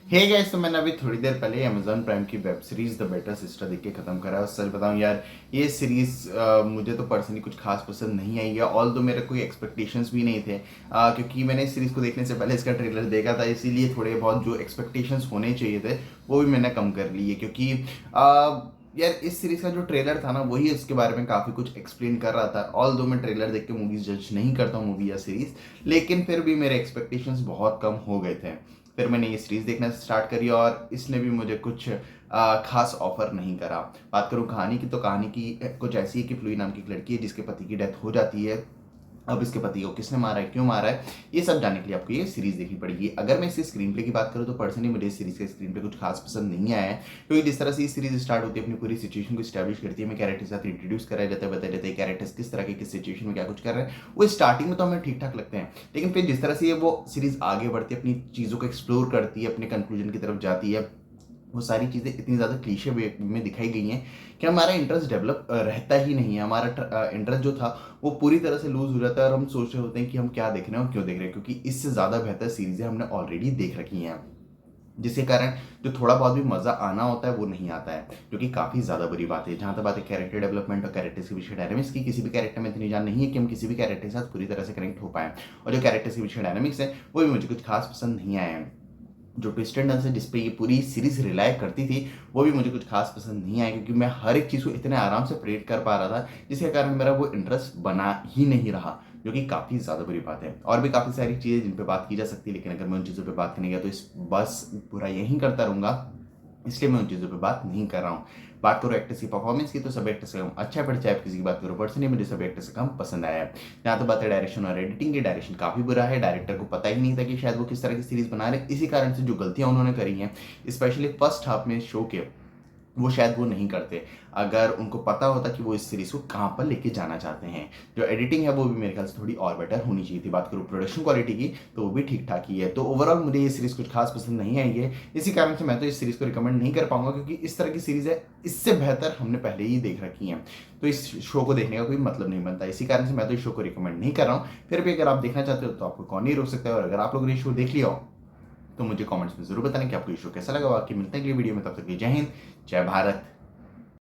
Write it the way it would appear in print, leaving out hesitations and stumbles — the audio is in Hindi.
हे गाइस, तो मैंने अभी थोड़ी देर पहले अमेजॉन प्राइम की web series the better sister देख के खत्म करा है। और सच बताऊं यार, ये सीरीज मुझे तो पर्सनली कुछ खास पसंद नहीं आई है। ऑल दो मेरे कोई एक्सपेक्टेशंस भी नहीं थे, क्योंकि मैंने इस सीरीज को देखने से पहले इसका ट्रेलर देखा था, इसीलिए थोड़े बहुत जो एक्सपेक्टेशंस होने चाहिए थे वो भी मैंने कम कर लिए। क्योंकि यार, इस सीरीज का जो ट्रेलर था ना, वही इसके बारे में काफ़ी कुछ एक्सप्लेन कर रहा था। ऑल दो मैं ट्रेलर देख के मूवीज जज नहीं करता हूँ, मूवी या सीरीज, लेकिन फिर भी मेरे एक्सपेक्टेशंस बहुत कम हो गए थे। फिर मैंने ये सीरीज देखना स्टार्ट करी और इसने भी मुझे कुछ खास ऑफर नहीं करा। बात करूँ कहानी की, तो कहानी की कुछ ऐसी है कि फ्लूई नाम की एक लड़की है जिसके पति की डेथ हो जाती है। अब इसके पति को किसने मारा है, क्यों मारा है, ये सब जानने के लिए आपको ये सीरीज देखनी पड़ेगी। अगर मैं इसकी स्क्रीन प्ले की बात करूँ तो पर्सनली मुझे इस सीरीज का स्क्रीन प्ले कुछ खास पसंद नहीं आया है। क्योंकि जिस तरह से ये सीरीज स्टार्ट होती है, अपनी पूरी सिचुएशन को स्टैब्लिश करती है, हमें कैरेक्टर के साथ इंट्रोड्यूस कराया जाता है, बताया जाता है कैरेक्टर्स किस तरह के किस सिचुएशन में क्या कुछ कर रहे हैं। वो स्टार्टिंग में तो हमें ठीक ठाक लगते हैं, लेकिन फिर जिस तरह से ये वो सीरीज आगे बढ़ती है, अपनी चीज़ों को एक्सप्लोर करती है, अपने कंक्लूजन की तरफ जाती है, वो सारी चीज़ें इतनी ज़्यादा क्लीशे वे में दिखाई गई हैं कि हमारा इंटरेस्ट डेवलप रहता ही नहीं है। हमारा इंटरेस्ट जो था वो पूरी तरह से लूज हो जाता है और हम सोच रहे होते हैं कि हम क्या देख रहे हैं और क्यों देख रहे हैं, क्योंकि इससे ज़्यादा बेहतर सीरीज़ें हमने ऑलरेडी देख रखी हैं। जिसके कारण जो थोड़ा बहुत भी मज़ा आना होता है वो नहीं आता है, जो कि काफ़ी ज़्यादा बुरी बात है। जहाँ तक बात है कैरेक्टर डेवलपमेंट और कैरेक्टर्स के पीछे डायनामिक्स की, किसी भी कैरेक्टर में इतनी जान नहीं है कि हम किसी भी कैरेक्टर के साथ पूरी तरह से कनेक्ट हो पाएँ। और जो कैरेक्टर्स के पीछे डायनामिक्स है वो भी मुझे कुछ खास पसंद नहीं आए हैं। जो ट्विस्ट एंड टर्न्स है जिस पे ये पूरी सीरीज रिलाय करती थी, वो भी मुझे कुछ खास पसंद नहीं आया, क्योंकि मैं हर एक चीज़ को इतने आराम से प्रेडिक्ट कर पा रहा था, जिसके कारण मेरा वो इंटरेस्ट बना ही नहीं रहा, जो कि काफ़ी ज़्यादा बुरी बात है। और भी काफ़ी सारी चीज़ें जिन पे बात की जा सकती है, लेकिन अगर मैं उन चीज़ों पे बात करने गया तो इस बस पूरा यहीं करता रहूँगा, इसलिए मैं उन चीज़ों पे बात नहीं कर रहा हूँ। बात करो एक्टर्स की परफॉर्मेंस की, तो सब एक्टर्स से कम अच्छा है, पर चाहे आप किसी की बात करो पर्सनली मुझे सब एक्टर्स से कम पसंद आया है। जहाँ तो बात है डायरेक्शन और एडिटिंग की, डायरेक्शन काफ़ी बुरा है। डायरेक्टर को पता ही नहीं था कि शायद वो किस तरह की सीरीज बना रहे, इसी कारण से जो गलतियाँ उन्होंने करी हैं, स्पेशली फर्स्ट हाफ में शो के, वो शायद वो नहीं करते अगर उनको पता होता कि वो इस सीरीज को कहाँ पर लेके जाना चाहते हैं। जो एडिटिंग है वो भी मेरे ख्याल से थोड़ी और बेटर होनी चाहिए थी। बात करूँ प्रोडक्शन क्वालिटी की, तो वो भी ठीक ठाक ही है। तो ओवरऑल मुझे ये सीरीज कुछ खास पसंद नहीं आई है, इसी कारण से मैं तो इस सीरीज को रिकमेंड नहीं कर पाऊंगा, क्योंकि इस तरह की सीरीज है इससे बेहतर हमने पहले ही देख रखी है। तो इस शो को देखने का कोई मतलब नहीं बनता, इसी कारण से मैं तो इस शो को रिकमेंड नहीं कर रहा हूँ। फिर भी अगर आप देखना चाहते हो तो आपको कौन नहीं रोक सकता है। और अगर आप लोगों ने ये शो देख लिया हो तो मुझे कमेंट्स में जरूर बताना कि आपको ये शो कैसा लगा। बाकी मिलते हैं अगली वीडियो में, तब तक के लिए जय हिंद, जय भारत।